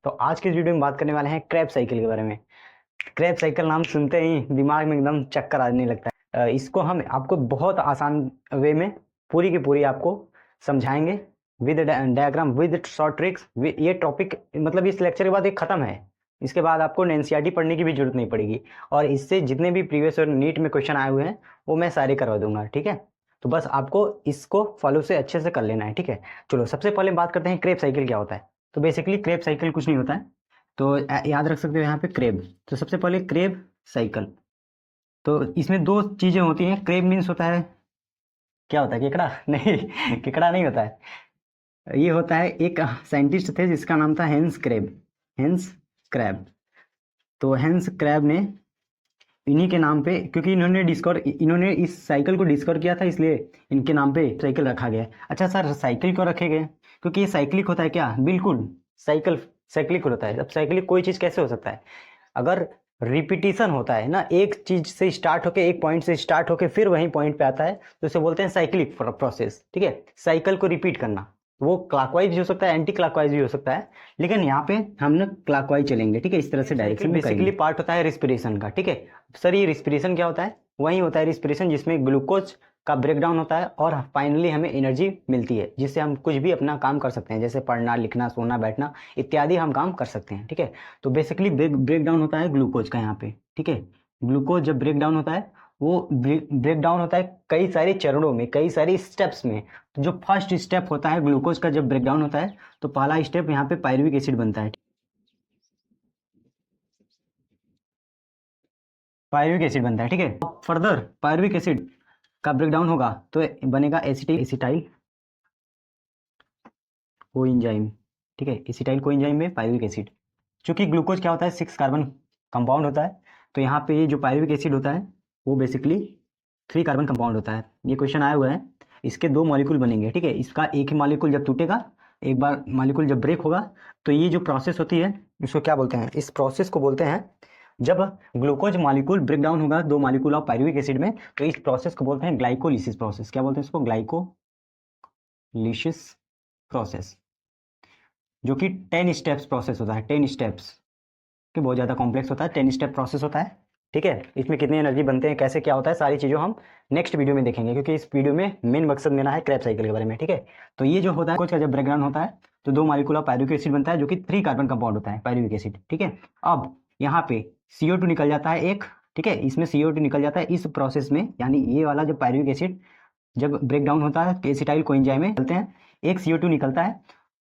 तो आज के इस वीडियो में बात करने वाले हैं क्रैब साइकिल के बारे में। क्रैब साइकिल नाम सुनते ही दिमाग में एकदम चक्कर आने लगता है। इसको हम आपको बहुत आसान वे में पूरी की पूरी आपको समझाएंगे with diagram with short tricks. ये टॉपिक मतलब इस लेक्चर के बाद एक खत्म है। इसके बाद आपको एनसीईआरटी पढ़ने की भी जरूरत नहीं पड़ेगी और इससे जितने भी प्रीवियस और नीट में क्वेश्चन आए हुए हैं वो मैं सारे करवा दूंगा। ठीक है, तो बस आपको इसको फॉलो से अच्छे से कर लेना है। ठीक है, चलो सबसे पहले बात करते हैं क्रैब साइकिल क्या होता है। तो बेसिकली क्रैब साइकिल कुछ नहीं होता है, तो याद रख सकते हो यहाँ पे क्रैब। तो सबसे पहले क्रैब साइकिल, तो इसमें दो चीजें होती हैं। क्रैब मीन्स होता है, क्या होता है, केकड़ा नहीं केकड़ा नहीं होता है। ये होता है, एक साइंटिस्ट थे जिसका नाम था हेंस क्रैब। हेंस क्रैब, तो हेंस क्रैब ने इन्हीं के नाम पे, क्योंकि इन्होंने इस साइकिल को डिस्कवर किया था, इसलिए इनके नाम पे साइकिल रखा गया है। अच्छा सर, साइकिल क्यों रखे गए? क्योंकि ये साइक्लिक होता है। क्या? बिल्कुल, साइकिल साइक्लिक होता है। अब साइक्लिक कोई चीज कैसे हो सकता है? अगर रिपीटिशन होता है ना, एक चीज से स्टार्ट होके, एक पॉइंट से स्टार्ट होके फिर वहीं पॉइंट पे आता है, तो इसे बोलते हैं साइक्लिक प्रोसेस। ठीक है, साइकिल को रिपीट करना। वो क्लॉकवाइज भी हो सकता है, एंटी क्लॉकवाइज भी हो सकता है, लेकिन यहाँ पे हम ना क्लॉकवाइज चलेंगे। ठीक है, इस तरह से डायरेक्शन बेसिकली पार्ट होता है रिस्पिरेशन का। ठीक है सर, ये रिस्पिरेशन क्या होता है? वही होता है रिस्पिरेशन जिसमें ग्लूकोज का ब्रेकडाउन होता है और फाइनली हमें एनर्जी मिलती है, जिससे हम कुछ भी अपना काम कर सकते हैं, जैसे पढ़ना, लिखना, सोना, बैठना इत्यादि हम काम कर सकते हैं। ठीक है, तो बेसिकली ब्रेकडाउन होता है ग्लूकोज का यहाँ पे। ठीक है, ग्लूकोज जब ब्रेकडाउन होता है, वो ब्रेकडाउन होता है कई सारे चरणों में, कई सारी स्टेप्स में। तो जो फर्स्ट स्टेप होता है ग्लूकोज का, जब ब्रेकडाउन होता है तो पहला स्टेप यहाँ पे पायरुविक एसिड बनता है। पायरुविक एसिड बनता है। ठीक है, फर्दर पायरुविक एसिड का ब्रेकडाउन होगा तो बनेगा एसिटाइल कोएंजाइम। ठीक है, एसिटाइल कोएंजाइम में पायरुविक एसिड। चूंकि ग्लूकोज क्या होता है, 6 कार्बन कंपाउंड होता है, तो यहाँ पे ये जो पायरुविक एसिड होता है वो बेसिकली 3 कार्बन कंपाउंड होता है। ये क्वेश्चन आया हुआ है, इसके 2 मॉलिक्यूल बनेंगे। ठीक है, इसका एक ही मॉलिक्यूल जब टूटेगा, एक बार मॉलिक्यूल जब ब्रेक होगा, तो ये जो प्रोसेस होती है इसको क्या बोलते हैं? इस प्रोसेस को बोलते हैं, जब ग्लूकोज मॉलिक्यूल ब्रेक डाउन होगा 2 मॉलिक्यूल ऑफ पायरुविक एसिड में, तो इस प्रोसेस को बोलते हैं ग्लाइकोलिसिस प्रोसेस। क्या बोलते हैं इसको? ग्लाइकोलिसिस प्रोसेस, जो कि 10 स्टेप्स प्रोसेस होता है। 10 स्टेप्स कि बहुत ज़्यादा कॉम्प्लेक्स होता है, 10 स्टेप प्रोसेस होता है। ठीक है, इसमें कितनी एनर्जी बनते हैं, कैसे क्या होता है, सारी चीज़ों हम नेक्स्ट वीडियो में देखेंगे, क्योंकि इस वीडियो में मेन मकसद मेरा है क्रैब साइकिल के बारे में। ठीक है, तो ये जो होता है ग्लूकोज का जब ब्रेकडाउन होता है तो 2 मॉलिक्यूल ऑफ पायरुविक एसिड बनता है, जो कि 3 कार्बन कंपाउंड होता है, पायरुविक एसिड। ठीक है, अब यहाँ पे CO2 निकल जाता है एक। ठीक है, इसमें CO2 निकल जाता है इस प्रोसेस में, यानी ये वाला जो पायरुविक एसिड जब ब्रेक डाउन होता है एसिटाइल कोएंजाइम में चलते हैं, एक CO2 निकलता है।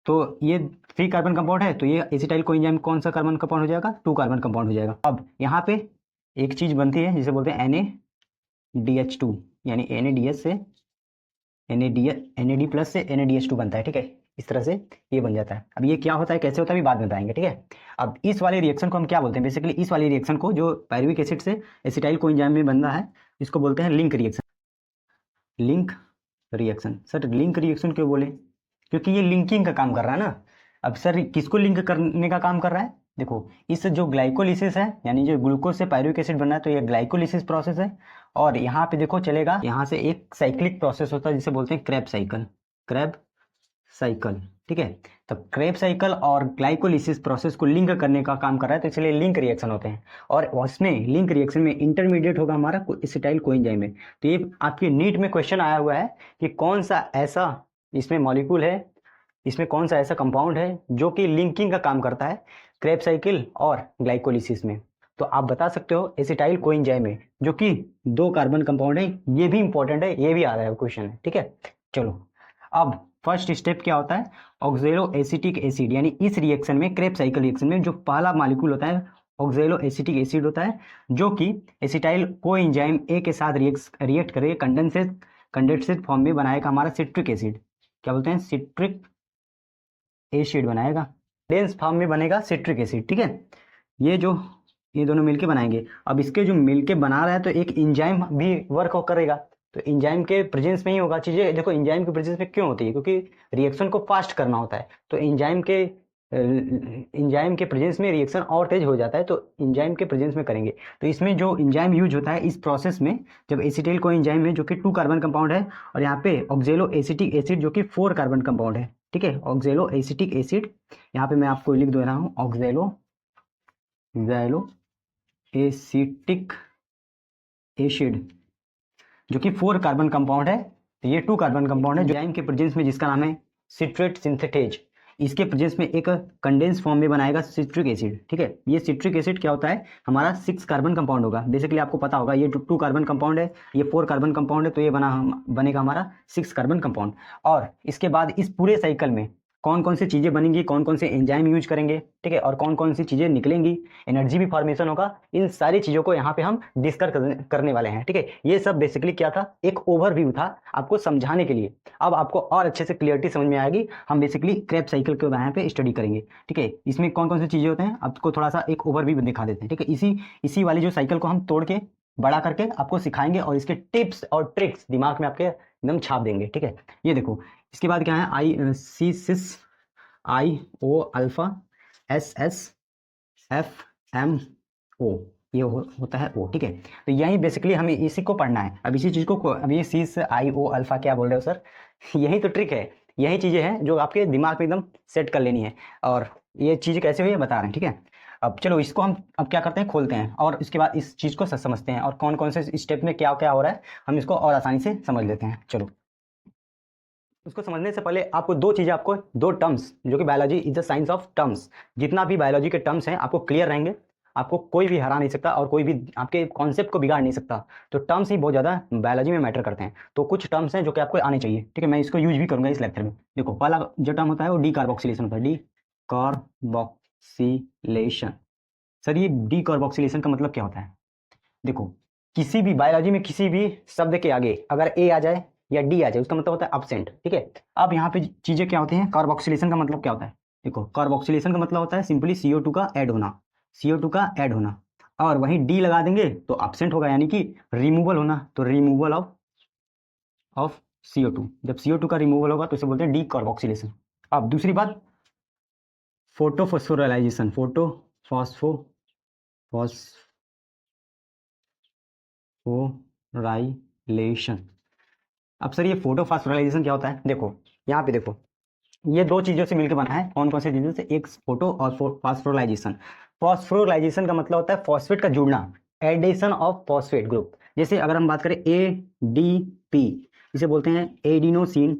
तो ये 3 कार्बन कंपाउंड है, तो ये एसिटाइल कोएंजाइम कौन सा कार्बन कंपाउंड हो जाएगा? 2 कार्बन कंपाउंड हो जाएगा। अब यहाँ पे एक चीज बनती है जिसे बोलते हैं NaDH2, यानी NaDH से NAD प्लस से NaDH2 बनता है। ठीक है, इस तरह से ये बन जाता है। अब ये क्या होता है, कैसे होता है, भी बाद में बताएंगे। ठीक है, अब इस वाले रिएक्शन को हम क्या बोलते हैं? बेसिकली इस वाले रिएक्शन को, जो पायरुविक एसिड से एसिटाइल कोएंजाइम में बनता है, इसको बोलते हैं link reaction. Link reaction. Sir link reaction क्यों बोले? क्योंकि ये लिंकिंग का काम कर रहा है ना। अब सर किसको लिंक करने का काम कर रहा है? देखो, इस जो ग्लाइकोलिसिस है, यानी जो ग्लूकोज से पायरुविक एसिड बनना है, तो ये ग्लाइकोलिसिस प्रोसेस है। और यहाँ पे देखो चलेगा, यहाँ से एक साइक्लिक प्रोसेस होता है जिसे बोलते हैं क्रैब साइकिल। Krebs cycle. ठीक है, तब क्रैब साइकिल और ग्लाइकोलिसिस प्रोसेस को लिंक करने का काम कर रहा है, तो इसलिए लिंक रिएक्शन होते हैं। और उसमें लिंक रिएक्शन में इंटरमीडिएट होगा हमारा एसिटाइल कोएंजाइम में। तो ये आपके नीट में क्वेश्चन आया हुआ है कि कौन सा ऐसा इसमें मॉलिक्यूल है, इसमें कौन सा ऐसा कंपाउंड है जो कि लिंकिंग का काम करता है क्रैब साइकिल और ग्लाइकोलिसिस में। तो आप बता सकते हो एसिटाइल कोएंजाइम में, जो कि 2 कार्बन कंपाउंड है। ये भी इंपॉर्टेंट है, ये भी आ रहा है क्वेश्चन है। ठीक है, चलो अब फर्स्ट स्टेप क्या होता है? ऑक्जेलो एसिटिक एसिड, यानी इस रिएक्शन में, क्रैब साइकिल रिएक्शन में, जो पहला मॉलिक्यूल होता है ऑक्जेलो एसिटिक एसिड होता है, जो कि एसिटाइल कोएंजाइम A के साथ रिएक्ट करके कंडेंसेट फॉर्म में बनाएगा हमारा सिट्रिक एसिड। क्या बोलते हैं? सिट्रिक एसिड बनाएगा, डेंस फॉर्म में बनेगा सिट्रिक एसिड। ठीक है, ये दोनों मिलके बनाएंगे। अब इसके जो मिलके बना रहा है, तो एक इंजाइम भी वर्क करेगा, तो इंजाइम के प्रेजेंस में ही होगा चीजें। देखो इंजाइम के प्रेजेंस में क्यों होती है? क्योंकि रिएक्शन को फास्ट करना होता है, तो इंजाइम के प्रेजेंस में रिएक्शन और तेज हो जाता है, तो इंजाइम के प्रेजेंस में करेंगे। तो इसमें जो इंजाइम यूज होता है इस प्रोसेस में, जब एसिटाइल कोएंजाइम है जो कि 2 कार्बन कंपाउंड है, और यहाँ पे ऑक्जेलो एसिटिक एसिड जो कि 4 कार्बन कंपाउंड है, ठीक है, ऑक्जेलो एसिटिक एसिड, यहाँ पे मैं आपको लिख दे रहा हूँ ऑक्जेलो एसिटिक एसिड, जो कि 4 कार्बन कंपाउंड है। तो ये 2 कार्बन कंपाउंड है जो एंजाइम के प्रेजेंस में, जिसका नाम है सिट्रेट सिंथेटेज, इसके प्रेजेंस में एक कंडेंस फॉर्म में बनाएगा सिट्रिक एसिड। ठीक है, ये सिट्रिक एसिड क्या होता है, हमारा 6 कार्बन कंपाउंड होगा। बेसिकली आपको पता होगा ये 2 कार्बन कंपाउंड है, ये 4 कार्बन कंपाउंड है, तो ये बनेगा हमारा 6 कार्बन कंपाउंड। और इसके बाद इस पूरे साइकिल में कौन कौन सी चीज़ें बनेंगी, कौन कौन से एंजाइम यूज करेंगे, ठीक है, और कौन कौन सी चीज़ें निकलेंगी, एनर्जी भी फॉर्मेशन होगा, इन सारी चीज़ों को यहाँ पे हम डिस्कस करने वाले हैं। ठीक है, ये सब बेसिकली क्या था, एक ओवरव्यू था आपको समझाने के लिए। अब आपको और अच्छे से क्लियरिटी समझ में आएगी। हम बेसिकली क्रेब्स साइकिल के यहाँ पे स्टडी करेंगे। ठीक है, इसमें कौन कौन सी चीज़ें होते हैं आपको थोड़ा सा एक ओवरव्यू दिखा देते हैं। ठीक है, इसी वाली जो साइकिल को हम तोड़ के बड़ा करके आपको सिखाएंगे और इसके टिप्स और ट्रिक्स दिमाग में आपके एकदम छाप देंगे। ठीक है, ये देखो, इसके बाद क्या है, IO अल्फा SSFMO, ये होता है O। ठीक है, तो यही बेसिकली हमें इसी को पढ़ना है। अब इसी चीज़ को, अब ये CIO अल्फा क्या बोल रहे हो सर, यही तो ट्रिक है, यही चीज़ें हैं जो आपके दिमाग में एकदम सेट कर लेनी है। और ये चीज़ कैसे हुई है बता रहे हैं। ठीक है, अब चलो इसको हम अब क्या करते हैं, खोलते हैं और इसके बाद इस चीज़ को समझते हैं और कौन कौन से स्टेप में क्या क्या हो रहा है, हम इसको और आसानी से समझ लेते हैं। चलो, उसको समझने से पहले आपको दो चीज़ें, आपको दो टर्म्स, जो कि biology is the science of terms, जितना भी बायोलॉजी के टर्म्स हैं आपको क्लियर रहेंगे, आपको कोई भी हरा नहीं सकता और कोई भी आपके कॉन्सेप्ट को बिगाड़ नहीं सकता। तो टर्म्स ही बहुत ज़्यादा बायोलॉजी में मैटर करते हैं। तो कुछ टर्म्स हैं जो कि आपको आने चाहिए। ठीक है, मैं इसको यूज भी करूँगा इस लेक्चर में। देखो, पहला जो टर्म होता है वो डी कार्बोक्सिलेशन होता है। D carboxylation. सर ये डी कार्बोक्सिलेशन का मतलब क्या होता है? देखो, किसी भी बायोलॉजी में किसी भी शब्द के आगे अगर ए आ जाए या डी आ जाए, उसका मतलब होता है अब्सेंट। ठीक है, अब यहाँ पे चीजें क्या होती हैं, कार्बोक्सिलेशन का मतलब क्या होता है? देखो, कार्बोक्सिलेशन का मतलब होता है सिंपली CO2 का ऐड होना, CO2 का ऐड होना, और वहीं डी लगा देंगे तो अब्सेंट होगा, यानी कि रिमूवल होना। तो रिमूवल ऑफ CO2, जब CO2 का रिमूवल होगा तो इसे बोलते हैं डी कार्बोक्सिलेशन। अब दूसरी बात, फोटोफॉस्फोराइलेशन, फोटोफॉस्फोराइलेशन। अब सर ये फोटोफॉस्फोराइलेशन क्या होता है? देखो, यहाँ पे देखो, ये दो चीज़ों से मिलकर बना है। कौन कौन सी चीज़ों से? एक फोटो और फास्फोराइलेशन। फास्फोराइलेशन का मतलब होता है फॉस्फेट का जुड़ना, एडिशन ऑफ फॉस्फेट ग्रुप। जैसे अगर हम बात करें ADP, इसे बोलते हैं एडिनोसिन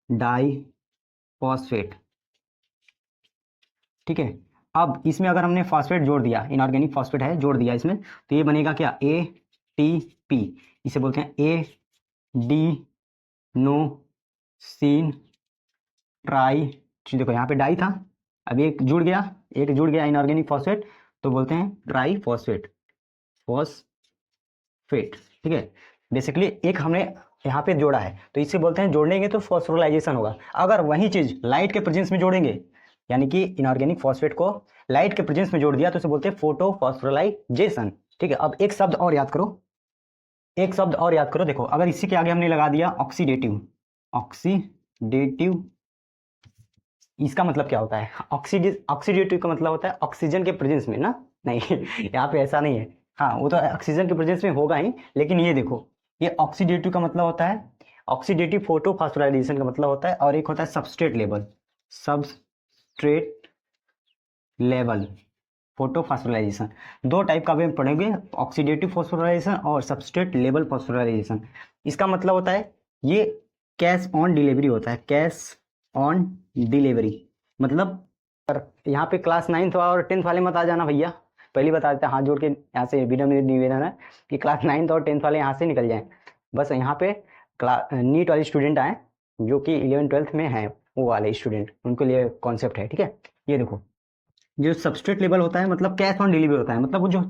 डाई फॉस्फेट। ठीक है, अब इसमें अगर हमने फॉस्फेट जोड़ दिया, इनऑर्गेनिक फॉस्फेट है, जोड़ दिया इसमें, तो ये बनेगा क्या? ATP। इसे बोलते हैं एडिनोसिन ट्राई। देखो यहाँ पे डाई था, अब एक जुड़ गया इनऑर्गेनिक फॉस्फेट, तो बोलते हैं ट्राई फॉस्फेट। ठीक है, बेसिकली एक हमने यहाँ पे जोड़ा है तो इसे बोलते हैं, जोड़ेंगे तो फॉस्फोराइलेशन होगा। अगर वही चीज लाइट के प्रेजेंस में जोड़ेंगे, यानी कि इनऑर्गेनिक फॉस्फेट को लाइट के प्रेजेंस में जोड़ दिया, तो इसे बोलते हैं फोटोफॉस्फोराइलेशन। ठीक है, अब एक शब्द और याद करो, देखो, अगर इसी के आगे हमने लगा दिया ऑक्सीडेटिव, इसका मतलब क्या होता है? ऑक्सीडेटिव का मतलब होता है ऑक्सीजन के प्रेजेंस में ना, नहीं यहाँ पे ऐसा नहीं है। हाँ, वो तो ऑक्सीजन के प्रेजेंस में होगा ही, लेकिन ये देखो, ये ऑक्सीडेटिव का मतलब होता है, ऑक्सीडेटिव फोटोफॉस्फोराइलेशन का मतलब होता है, और एक होता है सबस्ट्रेट लेवल फोटोफॉस्फोराइलेशन। दो टाइप का भी पढ़ेंगे, ऑक्सीडेटिव फॉस्फोराइलेशन और सबस्ट्रेट लेवल फॉस्फोराइलेशन। इसका मतलब होता है ये कैश ऑन डिलीवरी होता है, कैश ऑन डिलीवरी। मतलब यहाँ पे क्लास 9th और 10th वाले मत आ जाना भैया, पहले बता देते हैं, हाथ जोड़ के यहाँ से विनम्र निवेदन है कि क्लास 9th और 10th वाले यहाँ से निकल जाएं। बस यहाँ पे नीट वाले स्टूडेंट आए जो कि 11th 12th में हैं, वो वाले स्टूडेंट, उनके लिए कॉन्सेप्ट है। ठीक है, ये देखो, जो सबस्ट्रेट लेवल होता है मतलब कैश ऑन डिलीवरी होता है, मतलब वो जो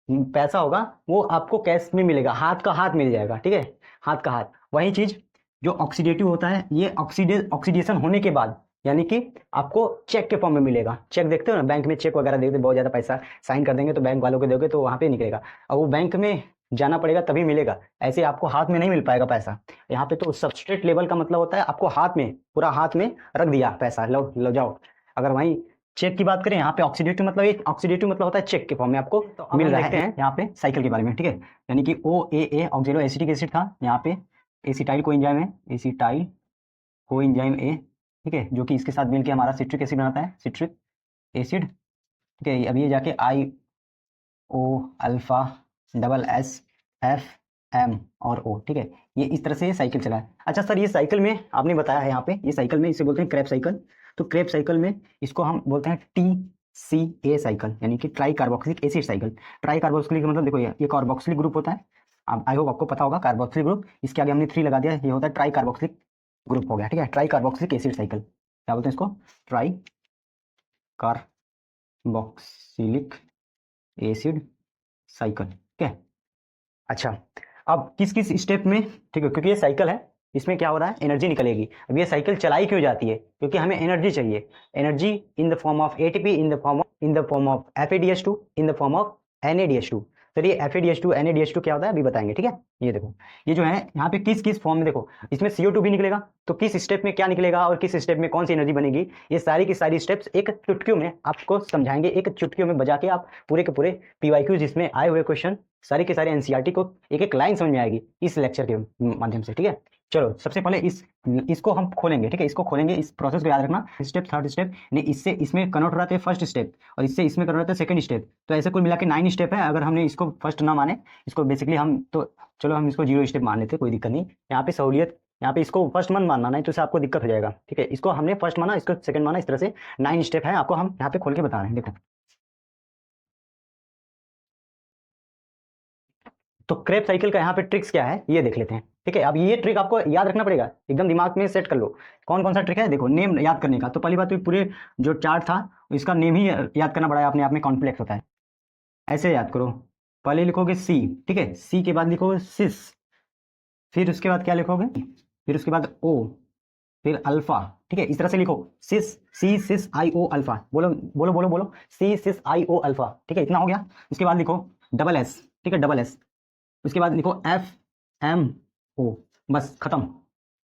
पैसा होगा वो आपको कैश में मिलेगा, हाथ का हाथ मिल जाएगा। ठीक है, हाथ का हाथ। वही चीज जो ऑक्सीडेटिव होता है, ये ऑक्सीडेशन होने के बाद, यानी कि आपको चेक के फॉर्म में मिलेगा। चेक देखते हो ना, बैंक में चेक वगैरह देखते, बहुत ज्यादा पैसा साइन कर देंगे तो बैंक वालों को दोगे तो वहां पे निकलेगा, और वो बैंक में जाना पड़ेगा तभी मिलेगा, ऐसे आपको हाथ में नहीं मिल पाएगा पैसा। यहाँ पे तो सबस्ट्रेट लेवल का मतलब होता है आपको हाथ में, पूरा हाथ में रख दिया पैसा, लो जाओ। अगर वहीं चेक की बात करें, यहाँ पे ऑक्सीडेटिव मतलब, एक ऑक्सीडेटिव मतलब होता है चेक के फॉर्म में आपको तो मिल रहा है। यहाँ पे साइकिल के बारे में, ठीक है, यानी कि OAA ऑक्जेलो एसिटिक एसिड था, यहाँ पे एसिटाइल कोएंजाइम है, एसिटाइल कोएंजाइम ए, ठीक है, जो कि इसके साथ मिलकर हमारा सिट्रिक एसिड बनाता है, सिट्रिक एसिड, ठीक है। अब ये जाके I O alpha double S F M और ओ, ठीक है। ये इस तरह से ये साइकिल चला है। अच्छा सर, ये साइकिल में आपने बताया है यहाँ पे, ये साइकिल में इसे बोलते हैं क्रेब साइकिल। तो क्रेब साइकिल में इसको हम बोलते हैं TCA साइकिल, यानी कि try carboxylic acid cycle. Try carboxylic मतलब देखो, ये कार्बोक्सिलिक ग्रुप होता है, अब आई होप आपको पता होगा कार्बोक्सिलिक ग्रुप, इसके आगे हमने 3 लगा दिया, ये होता है ट्राई कार्बोक्सिलिक ग्रुप हो गया, ठीक है। ट्राई कार्बोक्सिलिक एसिड साइकिल क्या बोलते हैं इसको, ट्राई कार्बोक्सिलिक एसिड साइकिल, ठीक है। अच्छा, अब किस किस स्टेप में, ठीक है, क्योंकि ये साइकिल है, इसमें क्या हो रहा है, एनर्जी निकलेगी। अब ये साइकिल चलाई क्यों जाती है, क्योंकि हमें एनर्जी चाहिए, energy in the form of ATP, in the form of FADH2, in the form of NADH2। Sir ये FADH2 NADH2 क्या होता है अभी बताएंगे, ठीक है। ये देखो, ये जो है यहाँ पे किस किस फॉर्म में, देखो इसमें CO2 भी निकलेगा, तो किस स्टेप में क्या निकलेगा और किस स्टेप में कौन सी एनर्जी बनेगी, ये सारी की सारी स्टेप्स एक चुटकियों में आपको समझाएंगे, एक चुटकियों में बजा के आप पूरे के पूरे PYQ जिसमें आए हुए क्वेश्चन सारी के सारे NCERT को एक एक लाइन समझ में आएगी इस लेक्चर के माध्यम से, ठीक है। चलो सबसे पहले इसको हम खोलेंगे, ठीक है, इसको खोलेंगे, इस प्रोसेस को याद रखना, स्टेप थर्ड स्टेप नहीं, इससे इसमें कन्वर्ट हो रहा है फर्स्ट स्टेप, और इससे इसमें कन्वर्ट होता है सेकंड स्टेप, तो ऐसे कुल मिला के 9 स्टेप है। अगर हमने इसको फर्स्ट ना माने, इसको बेसिकली हम तो चलो हम इसको 0 स्टेप मान लेते, कोई दिक्कत नहीं, यहाँ पे सहूलियत, यहाँ पे इसको फर्स्ट मन मानना, नहीं तो इससे आपको दिक्कत हो जाएगा, ठीक है। इसको हमने फर्स्ट माना, इसको सेकंड माना, इस तरह से 9 स्टेप है, आपको हम यहाँ पे खोल के बता रहे हैं, देखो। तो क्रेब साइकिल का यहाँ पे ट्रिक्स क्या है ये देख लेते हैं, ठीक है। अब ये ट्रिक आपको याद रखना पड़ेगा, एकदम दिमाग में सेट कर लो। कौन कौन सा ट्रिक है, देखो नेम याद करने का, तो पहली बात तो पूरे जो चार्ट था इसका नेम ही याद करना पड़ा है, अपने आप में कॉम्प्लेक्स होता है। ऐसे याद करो, पहले लिखोगे C, ठीक है, C के बाद लिखोगे सिस, फिर उसके बाद क्या लिखोगे, फिर उसके बाद O, फिर अल्फा, ठीक है, इस तरह से लिखो, सिस C सिस IO अल्फा, बोलो बोलो बोलो बोलो, C सिस IO अल्फा, ठीक है, इतना हो गया। उसके बाद लिखो डबल S, ठीक है, डबल S, उसके बाद लिखो FMO, बस खत्म,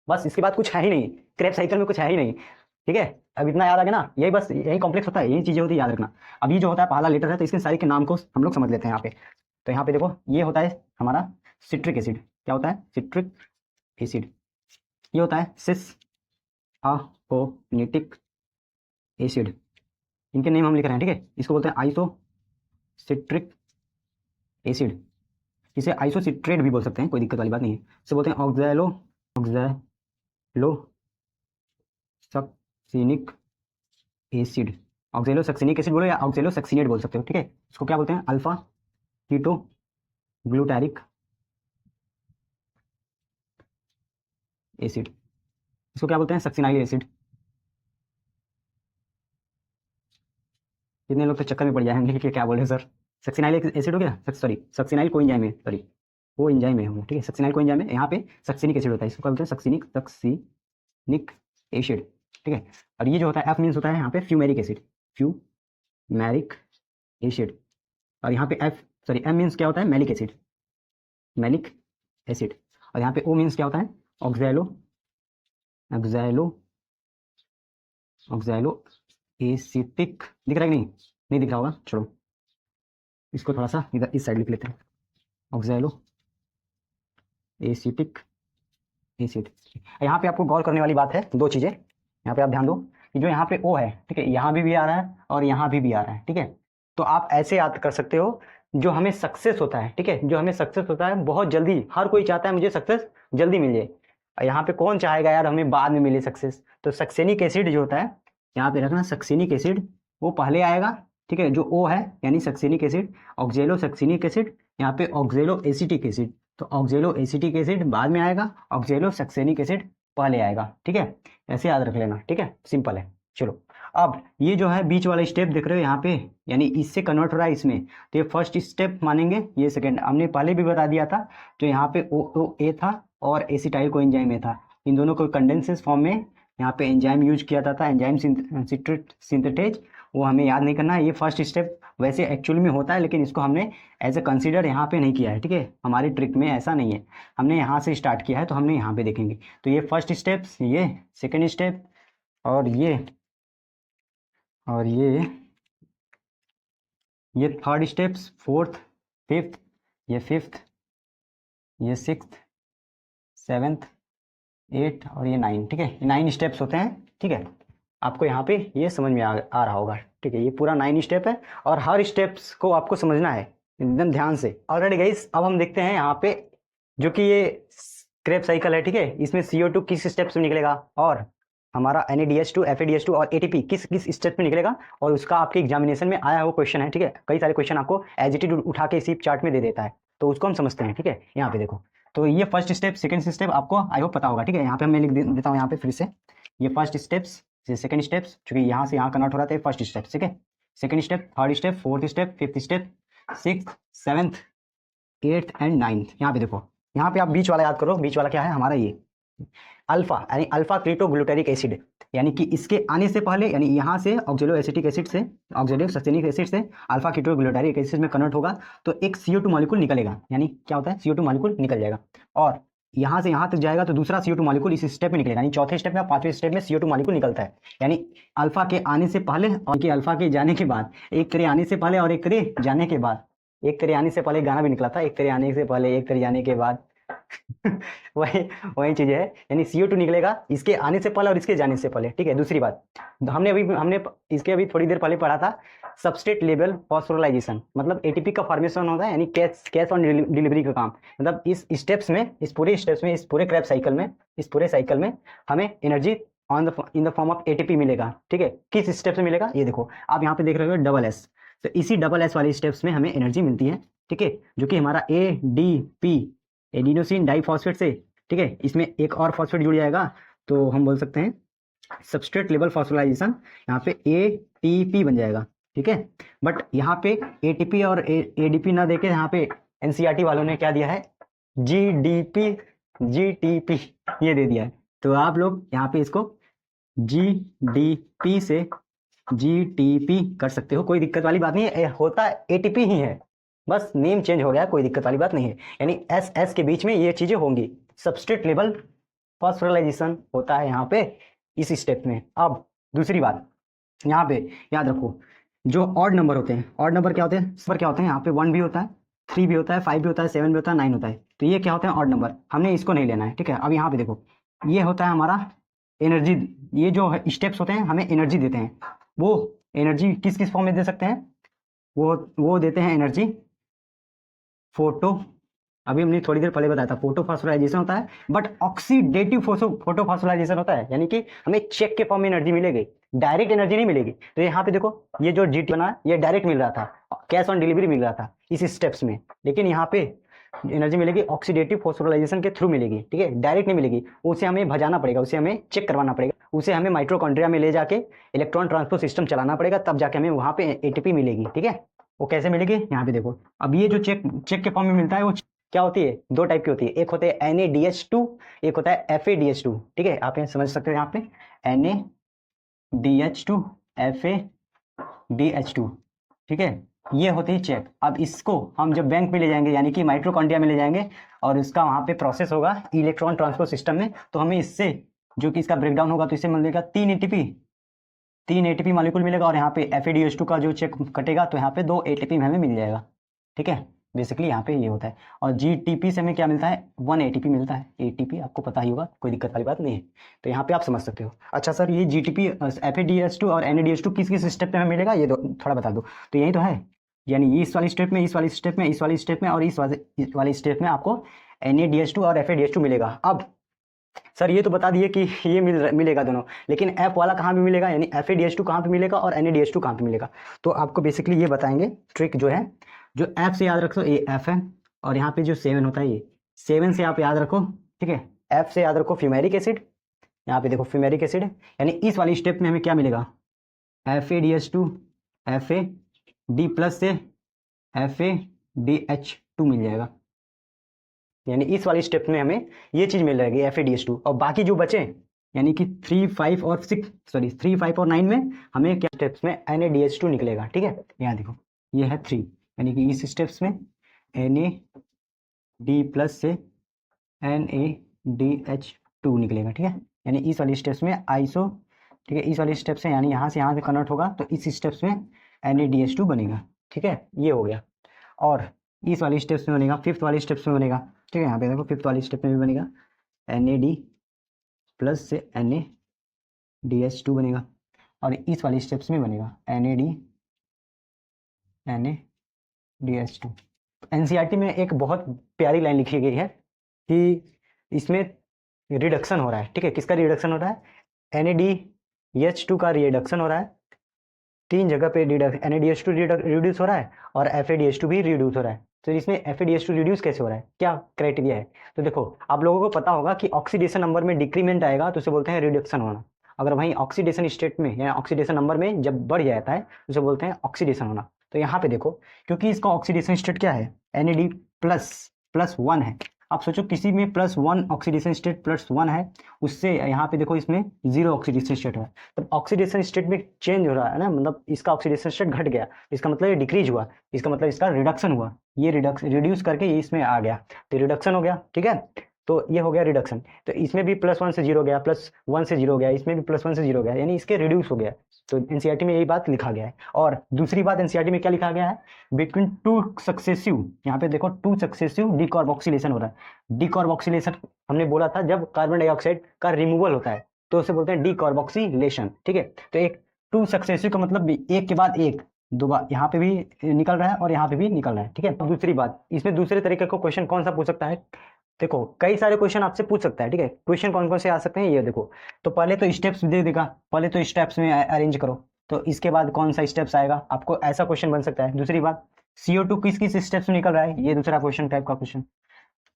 बस इसके बाद कुछ है ही नहीं, क्रेब साइकिल में कुछ है ही नहीं, ठीक है। अब इतना याद आ गया ना, यही बस यही कॉम्प्लेक्स होता है, यही चीजें होती है, याद रखना। अब ये जो होता है पहला लेटर है, तो इसके सारे के नाम को हम लोग समझ लेते हैं यहाँ पे। तो यहाँ पे देखो, ये होता है हमारा सिट्रिक एसिड, क्या होता है, सिट्रिक एसिड। ये होता है सिस अपोनिटिक एसिड, इनके नेम हम लिख रहे हैं, ठीक है। इसको बोलते हैं आइसो सिट्रिक एसिड, इसे आइसोसिट्रेट भी बोल सकते हैं, कोई दिक्कत वाली बात नहीं है। इसे बोलते हैं oxalo succinic acid, oxalo succinic acid बोलो या ऑक्सैलो सक्सिनेट बोल सकते हो, ठीक है। इसको क्या बोलते हैं, अल्फा कीटो ग्लूटारिक एसिड, इसको क्या बोलते हैं, सक्सिनाइल एसिड। कितने लोग तो चक्कर में पड़ जाएंगे कि क्या बोले सर, सक्सिनाइल एसिड हो गया, सॉरी सक्सिनाइल कोएंजाइम है, सॉरी वो एंजाइम है हम, ठीक है, सक्सिनाइल कोएंजाइम है, यहाँ पे सक्सिनिक एसिड होता है, इसको क्या बोलते हैं, सक्सिनिक एसिड, ठीक है। और ये जो होता है F मीन्स होता है यहाँ पे फ्यूमेरिक एसिड, फ्यूमेरिक एसिड, और यहाँ पे M मीन्स क्या होता है, मैलिक एसिड, मैलिक एसिड, और यहाँ पे O मीन्स क्या होता है, ऑक्सैलो ऑक्सैलो ऑक्सैलो एसिटिक, दिख रहा है कि नहीं दिख रहा होगा, चलो इसको थोड़ा सा इधर इस साइड लिख लेते हैं, ऑक्सैलो एसिटिक एसिड। यहाँ पे आपको गौर करने वाली बात है, दो चीजें यहाँ पे आप ध्यान दो, कि जो यहाँ पे O है, ठीक है, यहाँ भी आ रहा है और यहाँ भी आ रहा है, ठीक है। तो आप ऐसे याद कर सकते हो, जो हमें सक्सेस होता है, ठीक है, जो हमें सक्सेस होता है बहुत जल्दी, हर कोई चाहता है मुझे सक्सेस जल्दी मिल जाए, यहाँ पे कौन चाहेगा यार हमें बाद में मिले सक्सेस, तो सक्सेनिक एसिड जो होता है, यहाँ पे रखना सक्सेनिक एसिड, वो पहले आएगा, ठीक है, जो O है यानी सक्सेनिक एसिड, ऑक्जेलो सक्सेनिक एसिड, यहाँ पे ऑक्जेलो एसिटिक एसिड, तो ऑक्जेलो एसिटिक एसिड बाद में आएगा, ऑक्जेलो सक्सेनिक एसिड पहले आएगा, ठीक है, ऐसे याद रख लेना, ठीक है, सिंपल है। चलो अब ये जो है बीच वाला स्टेप देख रहे हो यहाँ पे, यानी इससे कन्वर्ट हो रहा है इसमें, तो ये फर्स्ट स्टेप मानेंगे, ये सेकंड, हमने पहले भी बता दिया था, तो यहाँ पे OOA था और एसिटाइल कोएंजाइम ए था, इन दोनों को कंडेंसेस फॉर्म में यहाँ पे एंजाइम यूज किया जाता था, एंजाइम सिंथेटेज, वो हमें याद नहीं करना है। ये फर्स्ट स्टेप वैसे एक्चुअल में होता है, लेकिन इसको हमने एज ए कंसीडर यहाँ पे नहीं किया है, ठीक है, हमारी ट्रिक में ऐसा नहीं है, हमने यहाँ से स्टार्ट किया है, तो हमने यहाँ पे देखेंगे। तो ये फर्स्ट स्टेप्स, ये सेकेंड स्टेप, और और ये थर्ड स्टेप्स, फोर्थ फिफ्थ, ये फिफ्थ, ये सिक्स्थ 7th 8 और ये 9, ठीक है, 9 स्टेप्स होते हैं, ठीक है। आपको यहाँ पे ये समझ में आ रहा होगा, ठीक है। ये पूरा 9 स्टेप है और हर स्टेप्स को आपको समझना है एकदम ध्यान से। ऑलरेडी गाइस अब हम देखते हैं यहाँ पे जो कि ये क्रेब साइकिल है, ठीक है। इसमें CO2 किस स्टेप में निकलेगा और हमारा NADH2 FADH2 और ATP किस किस स्टेप में निकलेगा, और उसका आपके एग्जामिनेशन में आया हुआ क्वेश्चन है, ठीक है। कई सारे क्वेश्चन आपको एज इट इज उठा के इसी चार्ट में दे देता है, तो उसको हम समझते हैं, ठीक है। यहाँ पे देखो, तो ये फर्स्ट स्टेप सेकंड स्टेप आपको आई होप पता होगा, ठीक है। यहाँ पे मैं लिख देता हूँ यहाँ पे फिर से, ये फर्स्ट स्टेप्स, ये सेकंड स्टेप्स, चूंकि यहाँ से यहाँ कन्वर्ट हो रहा था, फर्स्ट स्टेप, ठीक है। Second step, third step, fourth step, fifth step, 6th 7th 8th and 9th। यहाँ पे देखो, यहाँ पे आप बीच वाला याद करो, बीच वाला क्या है हमारा, ये अल्फा, यानी अल्फा कीटोग्लूटारिक एसिड, यानी कि इसके आने से पहले, यानी यहाँ से ऑक्जेलो एसिटिक एसिड से, ऑक्जेलिक सस्टेनिक एसिड से अल्फा कीटोग्लूटारिक एसिड में कन्वर्ट होगा, तो एक CO2 मॉलिक्यूल निकलेगा, यानी क्या होता है, CO2 मॉलिक्यूल निकल जाएगा, और यहाँ से यहाँ तक जाएगा तो दूसरा CO2 मॉलिक्यूल इस स्टेप में निकलेगा, यानी चौथे स्टेप में, पांचवें स्टेप में CO2 मॉलिक्यूल निकलता है। यानी अल्फा के आने से पहले और के अल्फा के जाने के बाद, एक तेरे आने से पहले और एक तेरे जाने के बाद, एक तेरे आने से पहले गाना भी निकला था, एक तेरे आने से पहले एक तेरे जाने के बाद वही वही चीज है, यानी CO2 निकलेगा इसके आने से पहले और इसके जाने से पहले, ठीक है। दूसरी बात, हमने इसके अभी थोड़ी देर पहले पढ़ा था सबस्ट्रेट लेवल फॉस्फोराइलेशन, मतलब ATP का फॉर्मेशन होता है, यानी कैश ऑन डिलीवरी का काम। मतलब इस स्टेप्स में, इस पूरे क्रैब साइकिल में, इस पूरे साइकिल में हमें energy in the form of ATP मिलेगा, ठीक है। किस स्टेप से मिलेगा, ये देखो आप यहाँ पे देख रहे हो SS, तो इसी SS वाले स्टेप्स में हमें एनर्जी मिलती है, ठीक है, जो कि हमारा ADP, एडिनोसिन डाइफॉस्फेट से, ठीक है। इसमें एक और फॉस्फेट जुड़ जाएगा, तो हम बोल सकते हैं सबस्ट्रेट लेवल फॉस्फोराइलेशन, यहाँ पे ATP बन जाएगा, ठीक है। बट यहाँ पे ATP और ADP ना देके यहाँ पे NCERT वालों ने क्या दिया है, GTP ये दे दिया है, तो आप लोग यहाँ पे इसको GDP से GTP कर सकते हो, कोई दिक्कत वाली बात नहीं है, होता ATP ही है, बस नेम चेंज हो गया, कोई दिक्कत वाली बात नहीं है। यानी SS के बीच में ये चीजें होंगी, सबस्ट्रेट लेवल फॉस्फोराइलेशन होता है यहाँ पे इस स्टेप में। अब दूसरी बात, यहाँ पे याद रखो, जो ऑड नंबर होते हैं, ऑड नंबर क्या होते हैं, नंबर क्या होते हैं, यहाँ पे 1 भी होता है, 3 भी होता है, 5 भी होता है, 7 भी होता है, 9 होता है, तो ये क्या होते हैं, ऑड नंबर, हमने इसको नहीं लेना है, ठीक है। अब यहाँ पे देखो, ये होता है हमारा एनर्जी, ये जो स्टेप्स होते हैं हमें एनर्जी देते हैं, वो एनर्जी किस किस फॉर्म में दे सकते हैं, वो देते हैं एनर्जी फोटो, अभी हमने थोड़ी देर पहले बताया था, फोटो फॉस्फोराइलेशन होता है, बट ऑक्सीडेटिव फोटो फॉस्फोराइलेशन होता है, यानी कि हमें चेक के फॉर्म में एनर्जी मिलेगी, डायरेक्ट एनर्जी नहीं मिलेगी। तो यहाँ पे देखो, ये जो GT बना ये डायरेक्ट मिल रहा था, कैश ऑन डिलीवरी मिल रहा था इस स्टेप्स में, लेकिन यहाँ पे एनर्जी मिलेगी ऑक्सीडेटिव फॉस्फोराइलेशन के थ्रू मिलेगी, ठीक है, डायरेक्ट नहीं मिलेगी, उसे हमें भजाना पड़ेगा, उसे हमें चेक करवाना पड़ेगा, उसे हमें माइटोकॉन्ड्रिया में ले जाके इलेक्ट्रॉन ट्रांसपोर्ट सिस्टम चलाना पड़ेगा, तब जाके हमें वहाँ पे ATP मिलेगी, ठीक है। वो कैसे मिलेगी, यहाँ पे देखो, अब ये जो चेक के फॉर्म में मिलता है, वो क्या होती है, 2 टाइप की होती है, एक होते हैं NADH2, एक होता है FADH2, ठीक है। आप यहाँ समझ सकते हो, यहाँ पे NADH2 FADH2, ठीक है, ये होती है चेक। अब इसको हम जब बैंक में ले जाएंगे, यानी कि माइटोकॉन्ड्रिया में ले जाएंगे, और इसका वहाँ पे प्रोसेस होगा इलेक्ट्रॉन ट्रांसपोर्ट सिस्टम में, तो हमें इससे जो कि इसका ब्रेकडाउन होगा, तो इससे मिलेगा 3 ATP मॉलिक्यूल मिलेगा, और यहाँ पे FADH2 का जो चेक कटेगा, तो यहाँ पे 2 ATP हमें मिल जाएगा, ठीक है। बेसिकली यहाँ पे ये होता है, और GTP से हमें क्या मिलता है, 1 ATP मिलता है, ATP आपको पता ही होगा, कोई दिक्कत वाली बात नहीं है, तो यहाँ पे आप समझ सकते हो। अच्छा सर, ये GTP FADH2 और NADH2 किस किस स्टेप में हमें मिलेगा, ये थोड़ा बता दो। तो यही तो है, यानी इस वाली स्टेप में, इस वाली स्टेप में, इस वाली स्टेप में, और इस वाली स्टेप में आपको NADH2 और FADH2 मिलेगा। अब सर ये तो बता दिए कि ये मिलेगा दोनों, लेकिन F वाला कहाँ पे मिलेगा, यानी FADH2 कहाँ पे मिलेगा और NADH2 कहाँ पे मिलेगा, तो आपको बेसिकली ये बताएंगे ट्रिक जो है, जो F से याद रखो, ये F है, और यहाँ पे जो 7 होता है, ये 7 से आप याद रखो, ठीक है। F से याद रखो फ्यूमेरिक एसिड, यहाँ पे देखो फ्यूमेरिक एसिड, यानी इस वाली स्टेप में हमें क्या मिलेगा, FADH2 FAD+ से FADH2 मिल जाएगा, यानी इस वाली स्टेप में हमें ये चीज मिल जाएगी FADH2, और बाकी जो बचे, यानी कि 3, 5 और 9 में हमें क्या स्टेप्स में NADH2 निकलेगा, ठीक है। यहाँ देखो, ये है 3, यानी कि इस स्टेप्स में NAD+ से NADH2 निकलेगा, ठीक है। यानी इस वाली स्टेप्स में आइसो, ठीक है, इस वाली स्टेप्स से, यानी यहाँ से कन्वर्ट होगा, तो इस स्टेप्स में NADH2 बनेगा, ठीक है, ये हो गया। और इस वाली स्टेप्स में बनेगा, 5th वाली स्टेप्स में बनेगा, ठीक है, यहाँ पे देखो 5th वाली स्टेप में भी बनेगा NAD+ से NADH2 बनेगा, और इस वाले स्टेप्स में बनेगा NADH2। NCERT में एक बहुत प्यारी लाइन लिखी गई है कि इसमें रिडक्शन हो रहा है, ठीक है। किसका रिडक्शन हो रहा है? NADH2 का रिडक्शन हो रहा है। 3 जगह पे NADH2 रिड्यूस हो रहा है और FADH2 भी रिड्यूस हो रहा है। तो इसमें FADH2 रिड्यूस कैसे हो रहा है, क्या क्राइटेरिया है? तो देखो, आप लोगों को पता होगा कि ऑक्सीडेशन नंबर में डिक्रीमेंट आएगा तो उसे बोलते हैं रिडक्शन होना। अगर वहीं ऑक्सीडेशन स्टेट में या ऑक्सीडेशन नंबर में जब बढ़ जाता है उसे बोलते हैं ऑक्सीडेशन होना। तो यहाँ पे देखो, क्योंकि इसका ऑक्सीडेशन स्टेट क्या है? NAD++1 है। आप सोचो किसी में +1 ऑक्सीडेशन स्टेट +1 है, उससे यहाँ पे देखो इसमें 0 ऑक्सीडेशन स्टेट है। तब ऑक्सीडेशन स्टेट में चेंज हो रहा है ना, मतलब इसका ऑक्सीडेशन स्टेट घट गया, इसका मतलब ये डिक्रीज हुआ, इसका मतलब इसका रिडक्शन हुआ। ये रिड्यूस करके ये इसमें आ गया तो रिडक्शन हो गया, ठीक है। तो ये हो गया रिडक्शन। तो इसमें भी +1 से 0 गया, +1 से 0 गया, इसमें भी +1 से 0 गया, यानी इसके रिड्यूस हो गया। तो एनसीईआरटी में यही बात लिखा गया है। और दूसरी बात एनसीईआरटी में क्या लिखा गया है? बिटवीन 2 सक्सेसिव, यहाँ पे देखो 2 सक्सेसिव डिकार्बोक्सिलेशन हो रहा है। डिकार्बोक्सिलेशन हमने बोला था जब कार्बन डाइऑक्साइड का रिमूवल होता है तो उसे बोलते हैं डिकार्बोक्सिलेशन, ठीक है। तो एक 2 सक्सेसिव का मतलब एक के बाद एक, दो बार यहाँ पे भी निकल रहा है और यहाँ पे भी निकल रहा है, ठीक है। अब दूसरी बात, इसमें दूसरे तरीके का क्वेश्चन कौन सा पूछ सकता है? देखो, कई सारे क्वेश्चन आपसे पूछ सकता है, ठीक है। क्वेश्चन कौन कौन से आ सकते हैं ये देखो। तो पहले तो स्टेप्स दे देगा, पहले तो स्टेप्स में अरेंज करो, तो इसके बाद कौन सा स्टेप्स आएगा, आपको ऐसा क्वेश्चन बन सकता है। दूसरी बात, CO2 किस किस स्टेप्स में निकल रहा है, ये दूसरा क्वेश्चन टाइप का क्वेश्चन।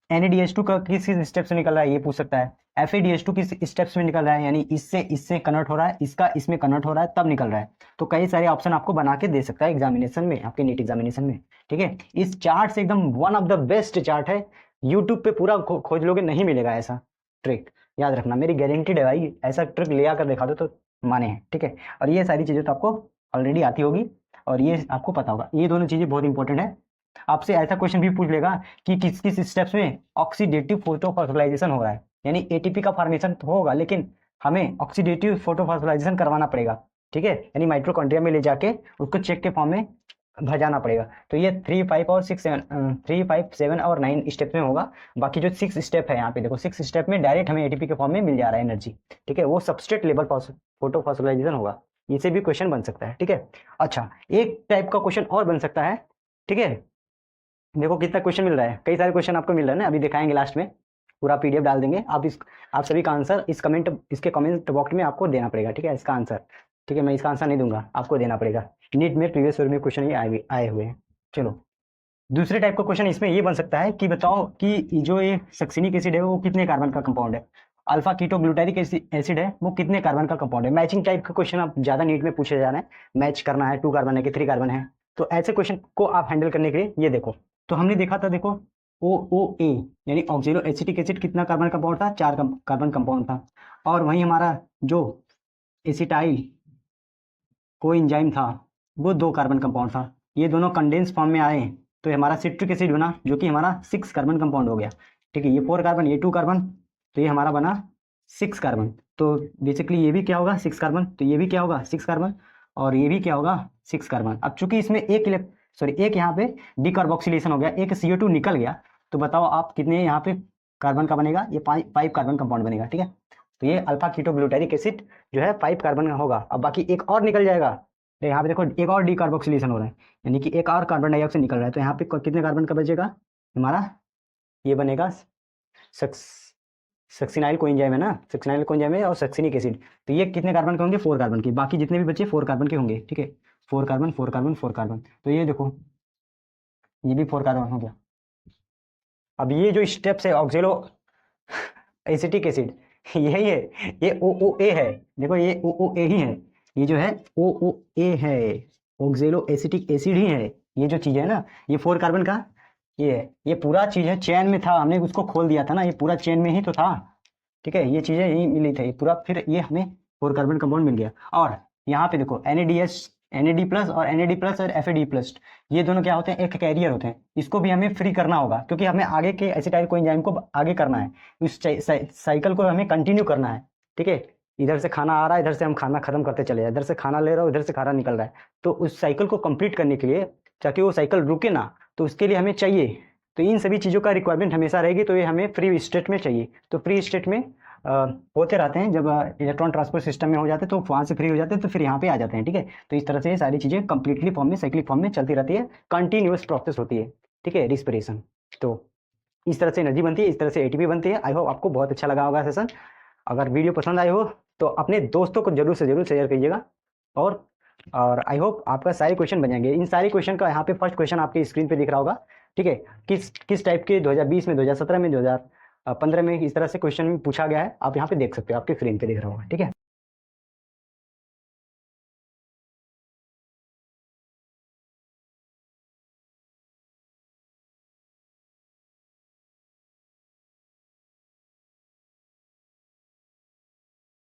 NADH2 का किस किस स्टेप्स में निकल रहा है, ये पूछ सकता है। FADH2 किस स्टेप्स में निकल रहा है, यानी इससे इससे कन्वर्ट हो रहा है, इसका इसमें कन्वर्ट हो रहा है, तब निकल रहा है। तो कई सारे ऑप्शन आपको बना के दे सकता है एग्जामिनेशन में, आपके नीट एग्जामिनेशन में, ठीक है। इस चार्ट से एकदम one of the best chart है, यूट्यूब पे पूरा खोज लोगे, नहीं मिलेगा ऐसा ट्रिक, याद रखना, मेरी गारंटीड है भाई। ऐसा ट्रिक ले आकर दिखा दो तो माने हैं, ठीक है। और ये सारी चीजें तो आपको ऑलरेडी आती होगी और ये आपको पता होगा, ये दोनों चीजें बहुत इंपॉर्टेंट है। आपसे ऐसा क्वेश्चन भी पूछ लेगा कि किस किस स्टेप्स में ऑक्सीडेटिव फोटोफॉस्फोराइलेशन हो रहा है, यानी ATP का फॉर्मेशन तो होगा लेकिन हमें ऑक्सीडेटिव फोटोफॉस्फोराइलेशन करवाना पड़ेगा, ठीक है। यानी माइटोकॉन्ड्रिया में ले जाके उसको चेक के फॉर्म में भजाना पड़ेगा। तो ये 3, 5 और 6, 3, 5, 7 और 9 स्टेप में होगा। बाकी जो 6 स्टेप है यहाँ पे देखो, 6 स्टेप में डायरेक्ट हमें ATP के फॉर्म में मिल जा रहा है एनर्जी, ठीक है। वो सबस्ट्रेट लेवल फोटोफॉस्फोराइलेशन होगा, इसे भी क्वेश्चन बन सकता है, ठीक है। अच्छा, एक टाइप का क्वेश्चन और बन सकता है, ठीक है। देखो कितना क्वेश्चन मिल रहा है, कई सारे क्वेश्चन आपको मिल रहा है ना, अभी दिखाएंगे लास्ट में, पूरा PDF डाल देंगे। आप सभी का आंसर इसके कमेंट बॉक्स में आपको देना पड़ेगा, ठीक है, इसका आंसर, ठीक है। मैं इसका आंसर नहीं दूंगा, आपको देना पड़ेगा। नीट में प्रीवियस ईयर में क्वेश्चन ये आए हुए हैं। चलो, दूसरे टाइप का क्वेश्चन इसमें ये बन सकता है कि बताओ कि जो ये सक्सिनिक एसिड है वो कितने कार्बन का कंपाउंड है, अल्फा कीटोग्लूटारिक एसिड है वो कितने कार्बन का कंपाउंड है। मैचिंग टाइप का क्वेश्चन आप ज्यादा नीट में पूछे जा रहे हैं, मैच करना है 2 कार्बन है कि 3 कार्बन है। तो ऐसे क्वेश्चन को आप हैंडल करने के लिए ये देखो, तो हमने देखा था, देखो OOA यानी ऑक्जेलो एसिटिक एसिड कितना कार्बन कंपाउंड था, 4 कार्बन कंपाउंड था। और वहीं हमारा जो एसिटाइल कोएंजाइम था वो 2 कार्बन कंपाउंड था। ये दोनों कंडेंस फॉर्म में आए तो हमारा सिट्रिक एसिड बना, जो कि हमारा 6 कार्बन कंपाउंड हो गया, ठीक है। ये 4 कार्बन, ये 2 कार्बन, तो ये हमारा बना 6 कार्बन। तो बेसिकली ये भी क्या होगा, 6 कार्बन, तो ये भी क्या होगा 6 कार्बन, और ये भी क्या होगा 6 कार्बन। अब चूंकि इसमें एक यहाँ पे डिकार्बोक्सिलेशन हो गया, एक CO2 निकल गया, तो बताओ आप कितने यहाँ पे कार्बन का बनेगा, ये 5 कार्बन कंपाउंड बनेगा, ठीक है। तो ये अल्फा कीटोग्लूटारिक एसिड जो है 5 कार्बन का होगा। अब बाकी एक और निकल जाएगा, तो यहाँ पे देखो एक और डिकार्बोक्सिलेशन हो रहा है, यानी कि एक और कार्बन डाइऑक्साइड निकल रहा है, तो यहाँ पे कितने कार्बन का बचेगा हमारा, ये बनेगा सक्सिनाइल कोएंजाइम है ना, सक्सिनाइल कोएंजाइम है और सक्सिनिक एसिड, तो ये कितने कार्बन के होंगे, 4 कार्बन के। बाकी जितने भी बचे 4 कार्बन के होंगे, ठीक है। 4 कार्बन 4 कार्बन 4 कार्बन, तो ये देखो ये भी 4 कार्बन हो गया। अब ये जो स्टेप्स है ऑक्जेलो एसिटिक एसिड यही है, ये OOA है, देखो ये OOA ही है, ये जो है OOA है, ऑक्जेलो एसिटिक एसिड ही है। ये जो चीज है ना, ये 4 कार्बन का ये है, ये पूरा चीज है, चेन में था, हमने उसको खोल दिया था ना, ये पूरा चेन में ही तो था, ठीक है। ये चीजें यही मिली थी पूरा, फिर ये हमें 4 कार्बन कंपाउंड मिल गया। और यहाँ पे देखो NAD+ और NAD+ और FAD+, ये दोनों क्या होते हैं, एक कैरियर होते हैं, इसको भी हमें फ्री करना होगा क्योंकि हमें आगे के एसिटाइल कोएंजाइम को आगे करना है, इस साइकिल को हमें कंटिन्यू करना है, ठीक है। इधर से खाना आ रहा है, इधर से हम खाना खत्म करते चले जाए, इधर से खाना ले रहा हूँ, इधर से खाना निकल रहा है। तो उस साइकिल को कंप्लीट करने के लिए, ताकि वो साइकिल रुके ना, तो उसके लिए हमें चाहिए तो इन सभी चीज़ों का रिक्वायरमेंट हमेशा रहेगी, तो ये हमें फ्री स्टेट में चाहिए। तो फ्री स्टेट में होते रहते हैं, जब इलेक्ट्रॉन ट्रांसपोर्ट सिस्टम में हो जाते हैं तो वहाँ से फ्री हो जाते हैं, तो फिर यहाँ पे आ जाते हैं, ठीक है। तो इस तरह से ये सारी चीज़ें कंप्लीटली फॉर्म में, साइक्लिक फॉर्म में चलती रहती है, कंटिन्यूअस प्रोसेस होती है, ठीक है, रिस्पिरेशन। तो इस तरह से एनर्जी बनती है, इस तरह से एटीपी बनती है। आई होप आपको बहुत अच्छा लगा होगा सेशन। अगर वीडियो पसंद आई हो तो अपने दोस्तों को जरूर से जरूर शेयर करिएगा, और आई होप आपका सारे क्वेश्चन बन जाएंगे। इन सारे क्वेश्चन का यहाँ पे फर्स्ट क्वेश्चन आपके स्क्रीन पे दिख रहा होगा, ठीक है। किस टाइप के 2020 में, 2017 में, 2015 में इस तरह से क्वेश्चन पूछा गया है, आप यहाँ पे देख सकते हो, आपके स्क्रीन पे दिख रहा होगा, ठीक है।